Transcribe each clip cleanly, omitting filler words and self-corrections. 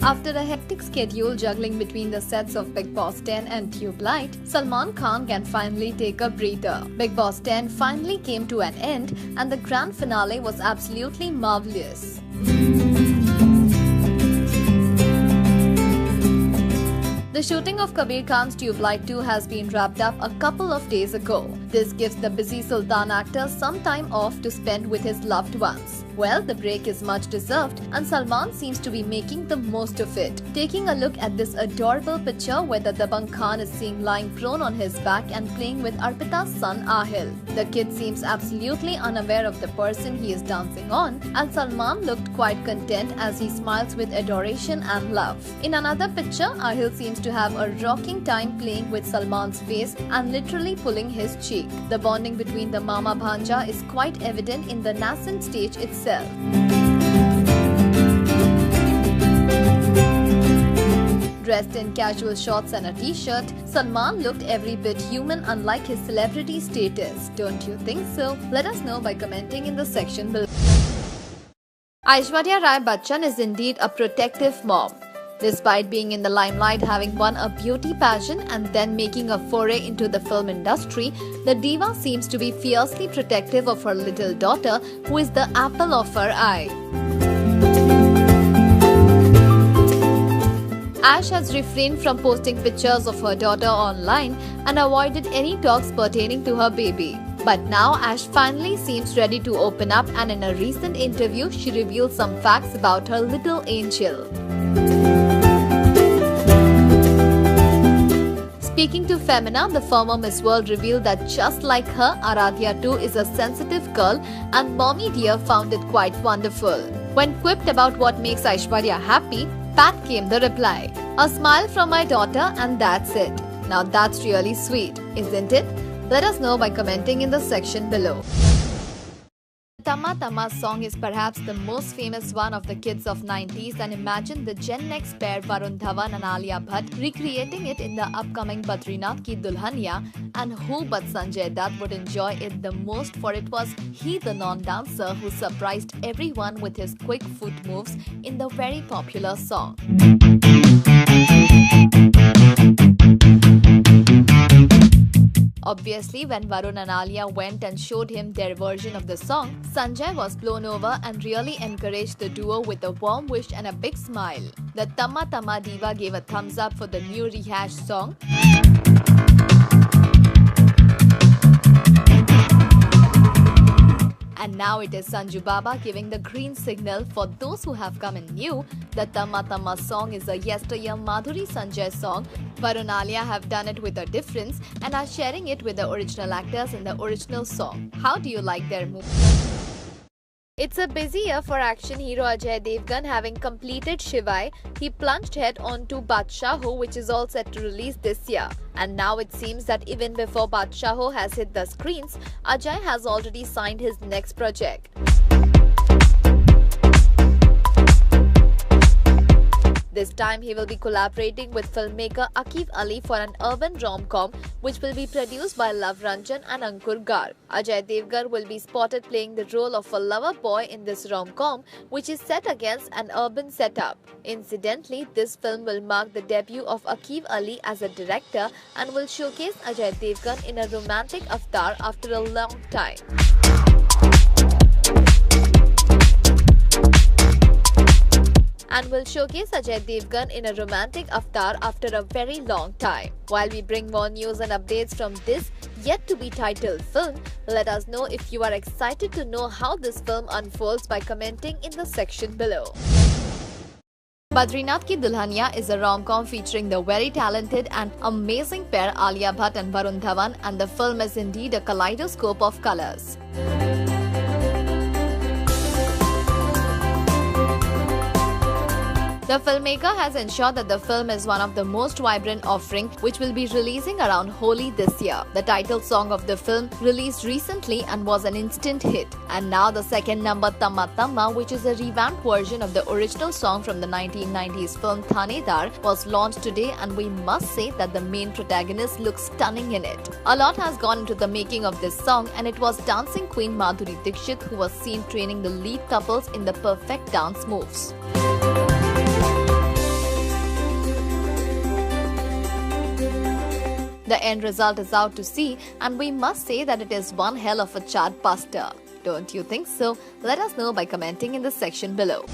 After a hectic schedule juggling between the sets of Bigg Boss 10 and Tube Light, Salman Khan can finally take a breather. Bigg Boss 10 finally came to an end and the grand finale was absolutely marvelous. The shooting of Kabir Khan's Tube Light 2 has been wrapped up a couple of days ago. This gives the busy Sultan actor some time off to spend with his loved ones. Well, the break is much deserved and Salman seems to be making the most of it. Taking a look at this adorable picture where the Dabangg Khan is seen lying prone on his back and playing with Arpita's son Ahil. The kid seems absolutely unaware of the person he is dancing on, and Salman looked quite content as he smiles with adoration and love. In another picture, Ahil seems to have a rocking time playing with Salman's face and literally pulling his cheek. The bonding between the Mama Bhanja is quite evident in the nascent stage itself. Dressed in casual shorts and a t-shirt, Salman looked every bit human unlike his celebrity status. Don't you think so? Let us know by commenting in the section below. Aishwarya Rai Bachchan is indeed a protective mom. Despite being in the limelight, having won a beauty pageant and then making a foray into the film industry, the diva seems to be fiercely protective of her little daughter, who is the apple of her eye. Ash has refrained from posting pictures of her daughter online and avoided any talks pertaining to her baby. But now Ash finally seems ready to open up, and in a recent interview, she revealed some facts about her little angel. Speaking to Femina, the former Miss World revealed that just like her, Aaradhya too is a sensitive girl, and Mommy Dear found it quite wonderful. When quipped about what makes Aishwarya happy, back came the reply, "A smile from my daughter and that's it." Now that's really sweet, isn't it? Let us know by commenting in the section below. Tamma Tamma song is perhaps the most famous one of the kids of 90s, and imagine the Gen X pair Varun Dhawan and Alia Bhatt recreating it in the upcoming Badrinath Ki Dulhania, and who but Sanjay Dutt would enjoy it the most, for it was he, the non-dancer, who surprised everyone with his quick foot moves in the very popular song. Obviously, when Varun and Alia went and showed him their version of the song, Sanjay was blown over and really encouraged the duo with a warm wish and a big smile. The Tamma Tamma diva gave a thumbs up for the new rehashed song. And now it is Sanju Baba giving the green signal. For those who have come in new, the Tamma Tamma song is a yesteryear Madhuri Sanjay song. Varun Alia have done it with a difference and are sharing it with the original actors in the original song. How do you like their move? It's a busy year for action hero Ajay Devgan. Having completed Shivai, he plunged head onto Badshaaho, which is all set to release this year. And now it seems that even before Badshaaho has hit the screens, Ajay has already signed his next project. This time he will be collaborating with filmmaker Nephew Ahil for an urban rom-com which will be produced by Love Ranjan and Ankur Garg. Ajay Devgan will be spotted playing the role of a lover boy in this rom-com, which is set against an urban setup. Incidentally, this film will mark the debut of Nephew Ahil as a director and will showcase Ajay Devgan in a romantic avatar after a long time. after a very long time. While we bring more news and updates from this yet-to-be-titled film, let us know if you are excited to know how this film unfolds by commenting in the section below. Badrinath Ki Dulhania is a rom-com featuring the very talented and amazing pair Alia Bhatt and Varun Dhawan, and the film is indeed a kaleidoscope of colors. The filmmaker has ensured that the film is one of the most vibrant offering, which will be releasing around Holi this year. The title song of the film released recently and was an instant hit. And now the second number, Tamma Tamma, which is a revamped version of the original song from the 1990s film Thanedar, was launched today, and we must say that the main protagonist looks stunning in it. A lot has gone into the making of this song, and it was dancing queen Madhuri Dixit who was seen training the lead couples in the perfect dance moves. The end result is out to see, and we must say that it is one hell of a chartbuster. Don't you think so? Let us know by commenting in the section below.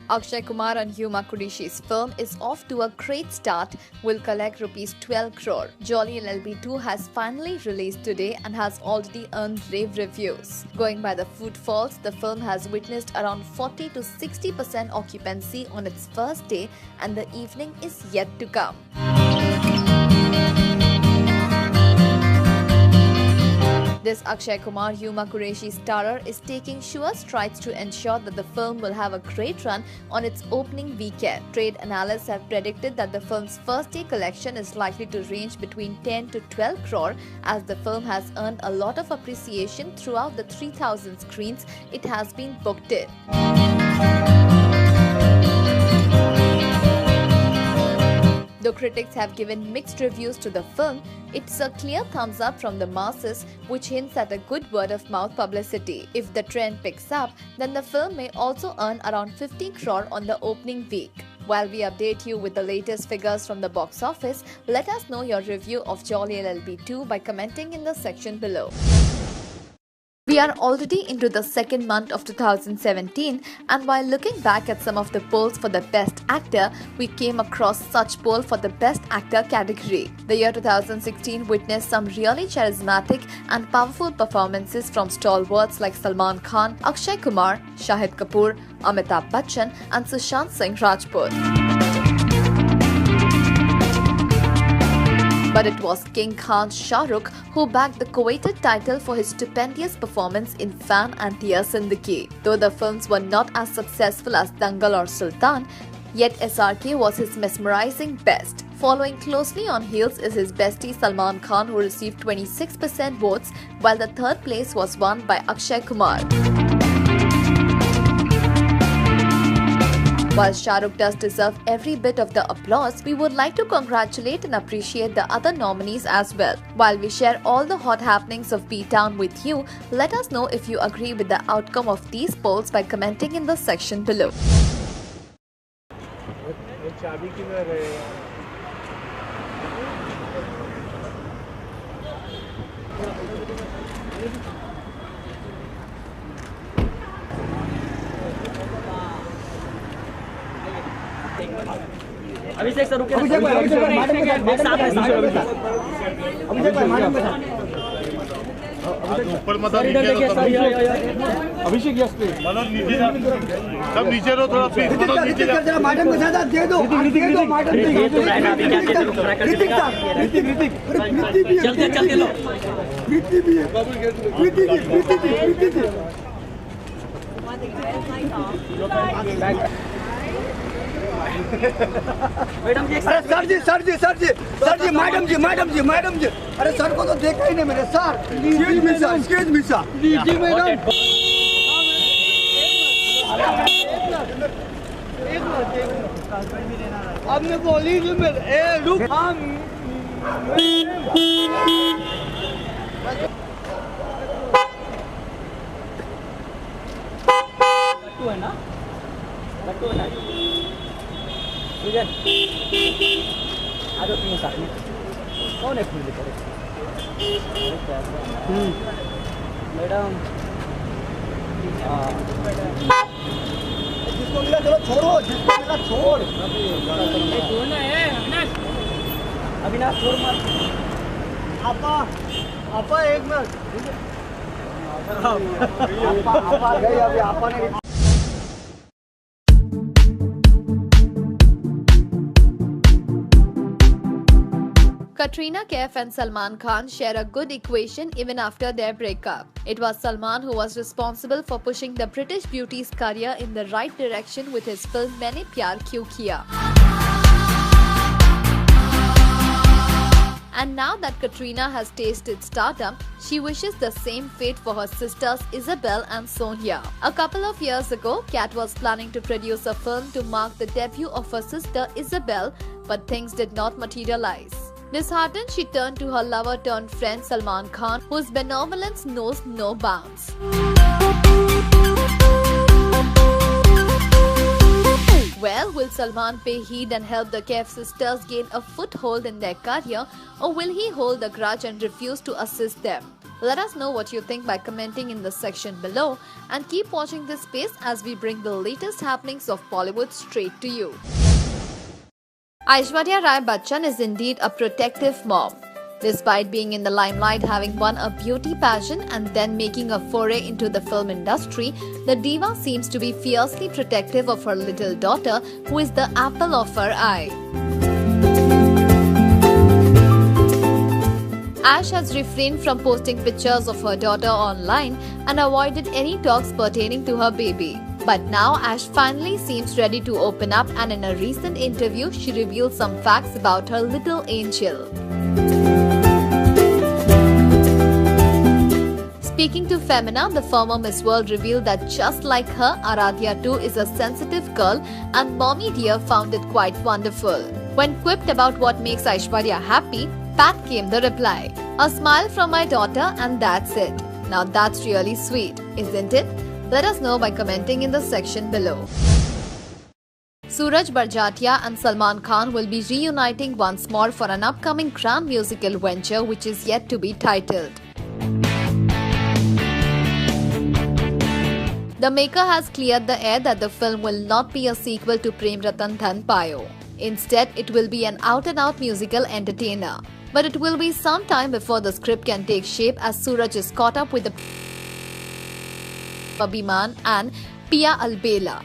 Akshay Kumar and Huma Qureshi's film is off to a great start, will collect rupees 12 crore. Jolly LLB 2 has finally released today and has already earned rave reviews. Going by the footfalls, the film has witnessed around 40 to 60% occupancy on its first day, and the evening is yet to come. This Akshay Kumar Huma Qureshi starrer is taking sure strides to ensure that the film will have a great run on its opening weekend. Trade analysts have predicted that the film's first day collection is likely to range between 10 to 12 crore, as the film has earned a lot of appreciation throughout the 3,000 screens it has been booked in. Though critics have given mixed reviews to the film, it's a clear thumbs up from the masses, which hints at a good word-of-mouth publicity. If the trend picks up, then the film may also earn around 50 crore on the opening week. While we update you with the latest figures from the box office, let us know your review of Jolly LLB 2 by commenting in the section below. We are already into the second month of 2017, and while looking back at some of the polls for the Best Actor, we came across such poll for the Best Actor category. The year 2016 witnessed some really charismatic and powerful performances from stalwarts like Salman Khan, Akshay Kumar, Shahid Kapoor, Amitabh Bachchan and Sushant Singh Rajput. But it was King Khan's Shah Rukh who bagged the coveted title for his stupendous performance in Fan and Diya Zindagi. Though the films were not as successful as Dangal or Sultan, yet SRK was his mesmerizing best. Following closely on heels is his bestie Salman Khan, who received 26% votes, while the third place was won by Akshay Kumar. While Shah Rukh does deserve every bit of the applause, we would like to congratulate and appreciate the other nominees as well. While we share all the hot happenings of B-Town with you, let us know if you agree with the outcome of these polls by commenting in the section below. Abhishek sir रुके अभिषेक भाई madam के साथ अभिषेक भाई madam के साथ ऊपर मत नीचे अभिषेक यस पे मनोज नीचे सब नीचे रहो थोड़ा प्लीज मनोज नीचे जरा मैडम के साथ दे दो मैडम ये तो रहना अभी क्या कहते हो ऋतिक चलते चलते लो प्रीति भी है प्रीति जी मैडम जी सर जी मैडम जी अरे सर को तो देखा ही नहीं मैंने सर एक्सक्यूज मी सर जी मैडम आपने बोली जो मेरे रुक लट्टू है ना लट्टू है आजो तीनों साथ में कौन है फूल लेकर मैडम जिसको मिला चलो छोड़ो जिसको मिला छोड़ अविनाश छोड़ मत आपा एक मिनट आपा गई अभी आपा ने Katrina Kaif and Salman Khan share a good equation even after their breakup. It was Salman who was responsible for pushing the British beauty's career in the right direction with his film Maine Pyar Kyun Kiya. And now that Katrina has tasted stardom, she wishes the same fate for her sisters Isabel and Sonia. A couple of years ago, Kat was planning to produce a film to mark the debut of her sister Isabel, but things did not materialize. Disheartened, she turned to her lover-turned-friend Salman Khan, whose benevolence knows no bounds. Well, we'll Salman pay heed and help the Kaif sisters gain a foothold in their career, or will he hold a grudge and refuse to assist them? Let us know what you think by commenting in the section below, and keep watching this space as we bring the latest happenings of Bollywood straight to you. Aishwarya Rai Bachchan is indeed a protective mom. Despite being in the limelight, having won a beauty pageant and then making a foray into the film industry, the diva seems to be fiercely protective of her little daughter, who is the apple of her eye. Ash has refrained from posting pictures of her daughter online and avoided any talks pertaining to her baby. But now Ash finally seems ready to open up, and in a recent interview, she revealed some facts about her little angel. Speaking to Femina, the former Miss World revealed that just like her, Aaradhya too is a sensitive girl, and Mommy Dear found it quite wonderful. When quipped about what makes Aishwarya happy, back came the reply, "A smile from my daughter and that's it." Now that's really sweet, isn't it? Let us know by commenting in the section below. Suraj Barjatia and Salman Khan will be reuniting once more for an upcoming grand musical venture which is yet to be titled. The maker has cleared the air that the film will not be a sequel to Prem Ratan Dhan Payo. Instead, it will be an out-and-out musical entertainer. But it will be some time before the script can take shape, as Suraj is caught up with the Abhiman and Pia Albela.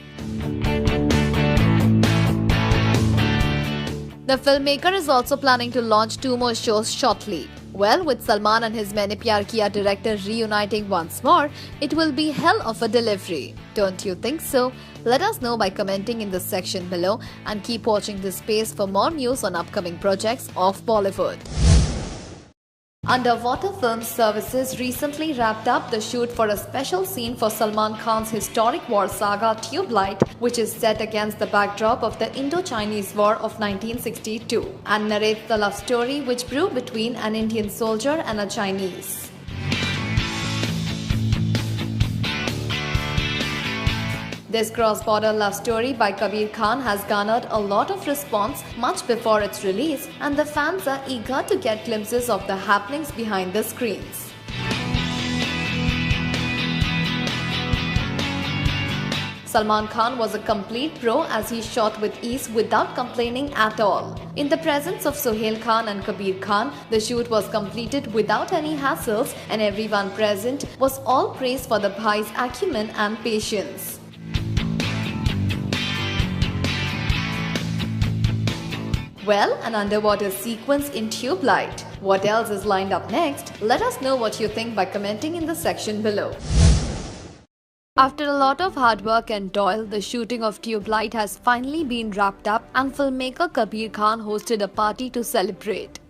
The filmmaker is also planning to launch 2 more shows shortly. Well, with Salman and his Maine Pyar Kiya director reuniting once more, it will be hell of a delivery. Don't you think so? Let us know by commenting in the section below, and keep watching this space for more news on upcoming projects of Bollywood. Underwater Film Services recently wrapped up the shoot for a special scene for Salman Khan's historic war saga Tube Light, which is set against the backdrop of the Indo-Chinese War of 1962 and narrates the love story which grew between an Indian soldier and a Chinese. This cross-border love story by Kabir Khan has garnered a lot of response much before its release, and the fans are eager to get glimpses of the happenings behind the screens. Salman Khan was a complete pro as he shot with ease without complaining at all. In the presence of Sohail Khan and Kabir Khan, the shoot was completed without any hassles, and everyone present was all praised for the bhai's acumen and patience. Well, an underwater sequence in Tube Light. What else is lined up next? Let us know what you think by commenting in the section below. After a lot of hard work and toil, the shooting of Tube Light has finally been wrapped up, and filmmaker Kabir Khan hosted a party to celebrate.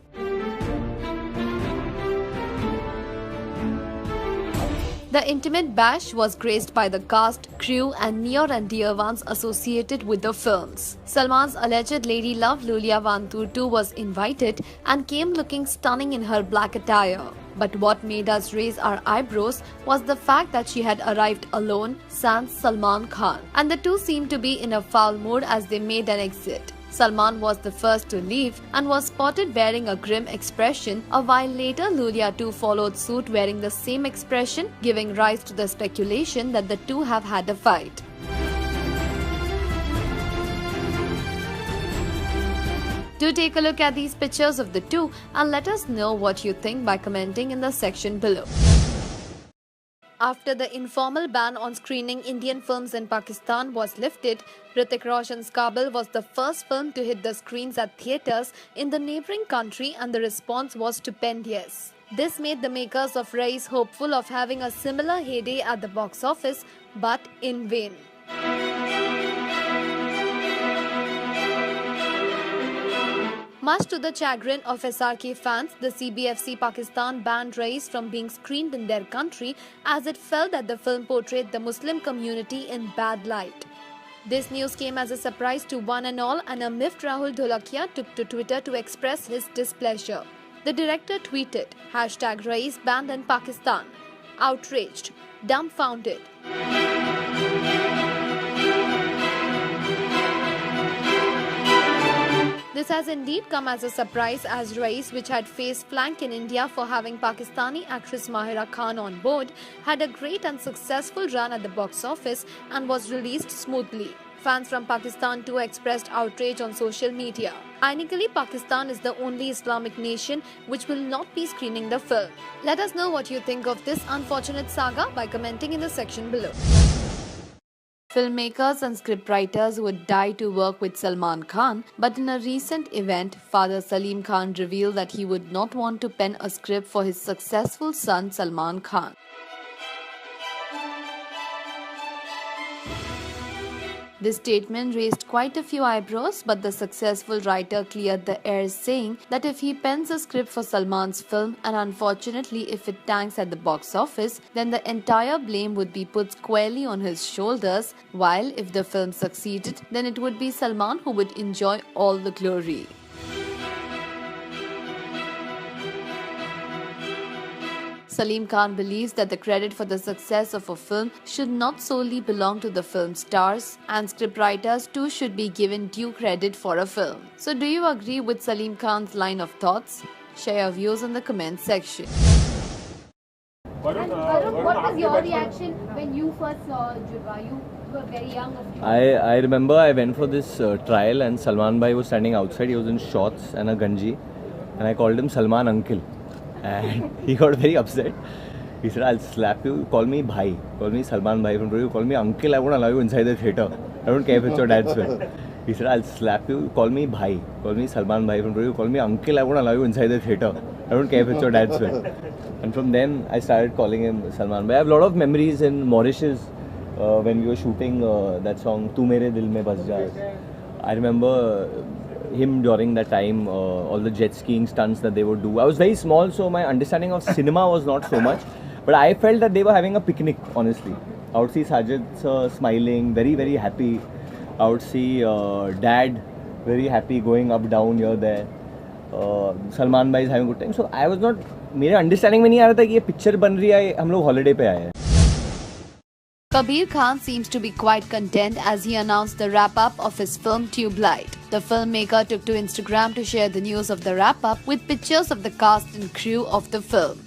The intimate bash was graced by the cast, crew and near and dear ones associated with the films. Salman's alleged lady love Lulia Vantur too was invited and came looking stunning in her black attire. But what made us raise our eyebrows was the fact that she had arrived alone, sans Salman Khan, and the two seemed to be in a foul mood as they made an exit. Salman was the first to leave and was spotted wearing a grim expression. A while later, Lulia too followed suit wearing the same expression, giving rise to the speculation that the two have had a fight. Do take a look at these pictures of the two and let us know what you think by commenting in the section below. After the informal ban on screening Indian films in Pakistan was lifted, Hrithik Roshan's Kabul was the first film to hit the screens at theatres in the neighbouring country, and the response was stupendous. This made the makers of Rais hopeful of having a similar heyday at the box office, but in vain. Much to the chagrin of SRK fans, the CBFC Pakistan banned Rais from being screened in their country as it felt that the film portrayed the Muslim community in bad light. This news came as a surprise to one and all, and a miffed Rahul Dholakia took to Twitter to express his displeasure. The director tweeted, #Rais banned in Pakistan. Outraged, dumbfounded. This has indeed come as a surprise as Rais, which had faced flank in India for having Pakistani actress Mahira Khan on board, had a great and successful run at the box office and was released smoothly. Fans from Pakistan too expressed outrage on social media. Ironically, Pakistan is the only Islamic nation which will not be screening the film. Let us know what you think of this unfortunate saga by commenting in the section below. Filmmakers and scriptwriters would die to work with Salman Khan, but in a recent event, Father Salim Khan revealed that he would not want to pen a script for his successful son Salman Khan. This statement raised quite a few eyebrows, but the successful writer cleared the air, saying that if he pens a script for Salman's film and unfortunately if it tanks at the box office, then the entire blame would be put squarely on his shoulders, while if the film succeeded, then it would be Salman who would enjoy all the glory. Salim Khan believes that the credit for the success of a film should not solely belong to the film stars, and scriptwriters too should be given due credit for a film. So do you agree with Salim Khan's line of thoughts? Share your views in the comment section. And Varun, what was your reaction when you first saw Juba? You were very young. I remember I went for this trial and Salman Bhai was standing outside. He was in shorts and a ganji, and I called him Salman Uncle. And he got very upset. He said, I'll slap you, call me Bhai, call me Salman Bhai. From you call me Uncle, I won't allow you inside the theatre. I don't care if it's your dad's film. He said, I'll slap you, call me Bhai, call me Salman Bhai. From you call me Uncle, I won't allow you inside the theatre. I don't care if it's your dad's film. And from then, I started calling him Salman Bhai. I have a lot of memories in Mauritius when we were shooting that song, Tu Mere Dil Mein Bas Ja. I remember him during that time, all the jet skiing stunts that they would do. I was very small, so my understanding of cinema was not so much. But I felt that they were having a picnic, honestly. I would see Sajid smiling, very, very happy. I would see dad very happy going up, down, here, there. Salman Bhai is having a good time. So I was not, मेरे understanding में नहीं आ रहा था कि ये picture बन रही है, हम लोग holiday पे आए हैं. Kabir Khan seems to be quite content as he announced the wrap-up of his film Tube Light. The filmmaker took to Instagram to share the news of the wrap-up with pictures of the cast and crew of the film.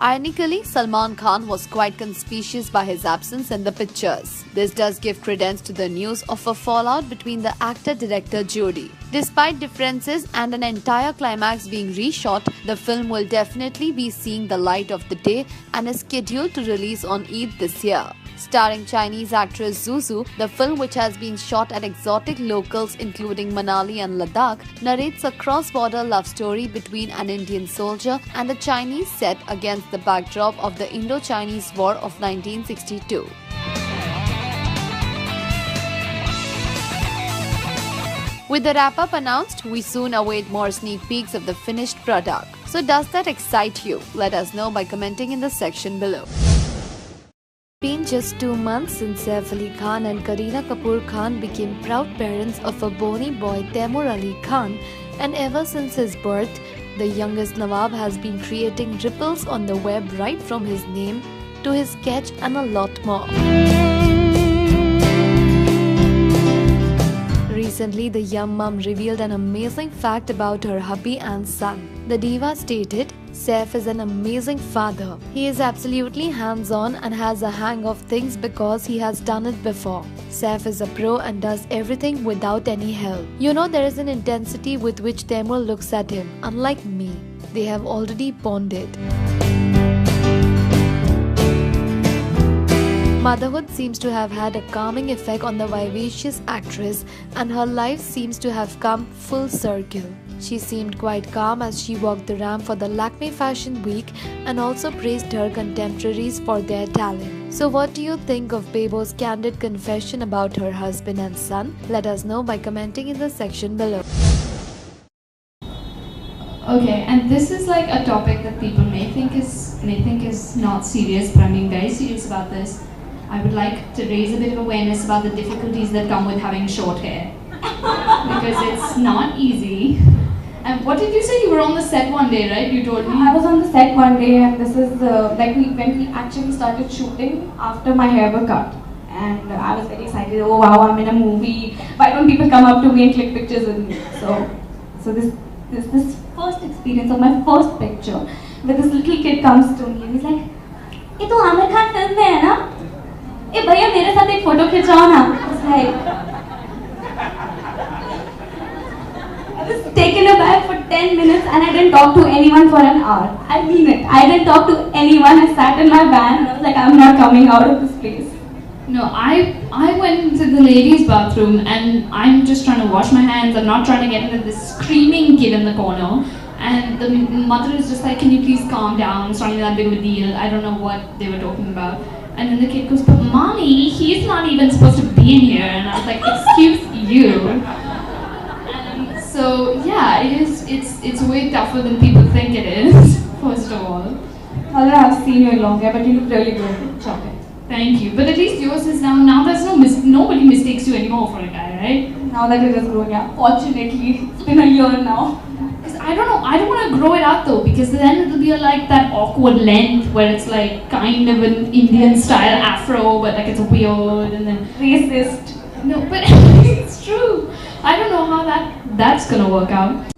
Ironically, Salman Khan was quite conspicuous by his absence in the pictures. This does give credence to the news of a fallout between the actor-director Jodi. Despite differences and an entire climax being reshot, the film will definitely be seeing the light of the day and is scheduled to release on Eid this year. Starring Chinese actress Zuzu, the film, which has been shot at exotic locales including Manali and Ladakh, narrates a cross-border love story between an Indian soldier and a Chinese set against the backdrop of the Indo-Chinese War of 1962. With the wrap-up announced, we soon await more sneak peeks of the finished product. So does that excite you? Let us know by commenting in the section below. Been just 2 months since Saif Ali Khan and Kareena Kapoor Khan became proud parents of a bony boy Taimur Ali Khan, and ever since his birth, the youngest Nawab has been creating ripples on the web right from his name to his sketch and a lot more. Recently, the young mum revealed an amazing fact about her hubby and son. The diva stated, Saif is an amazing father. He is absolutely hands-on and has a hang of things because he has done it before. Saif is a pro and does everything without any help. You know, there is an intensity with which Taimur looks at him. Unlike me, they have already bonded. Motherhood seems to have had a calming effect on the vivacious actress, and her life seems to have come full circle. She seemed quite calm as she walked the ramp for the Lakme Fashion Week and also praised her contemporaries for their talent. So what do you think of Bebo's candid confession about her husband and son? Let us know by commenting in the section below. Okay, and this is like a topic that people may think is not serious, but I'm being very serious about this. I would like to raise a bit of awareness about the difficulties that come with having short hair. Because it's not easy. And what did you say? You were on the set one day, right? You told me. I was on the set one day, and this is when we actually started shooting after my hair was cut. And I was very excited. Oh wow, I'm in a movie. Why don't people come up to me and click pictures with me? So this first experience of my first picture, where this little kid comes to me and he's like, "ये तो Aamir Khan film में है ना? ए भैया मेरे साथ एक photo खिंचाओ ना." It's like, I was taken aback for 10 minutes and I didn't talk to anyone for an hour. I mean it. I didn't talk to anyone. I sat in my van and I was like, I'm not coming out of this place. No, I went to the ladies' bathroom and I'm just trying to wash my hands. I'm not trying to get into this screaming kid in the corner. And the mother is just like, can you please calm down? It's not even that big of a deal. I don't know what they were talking about. And then the kid goes, but mommy, he's not even supposed to be in here. And I was like, excuse you. So yeah, it's way tougher than people think it is, first of all. Although I've seen you in long hair, but you look really good. Chocolate. Thank you. But at least yours is now there's nobody mistakes you anymore for a guy, right? Now that it has grown, yeah. Fortunately, it's been a year now. Because I don't know, I don't want to grow it out though, because then it'll be like that awkward length where it's like kind of an Indian style afro, but like it's weird and then Racist. no, but it's true. I don't know how that's gonna work out.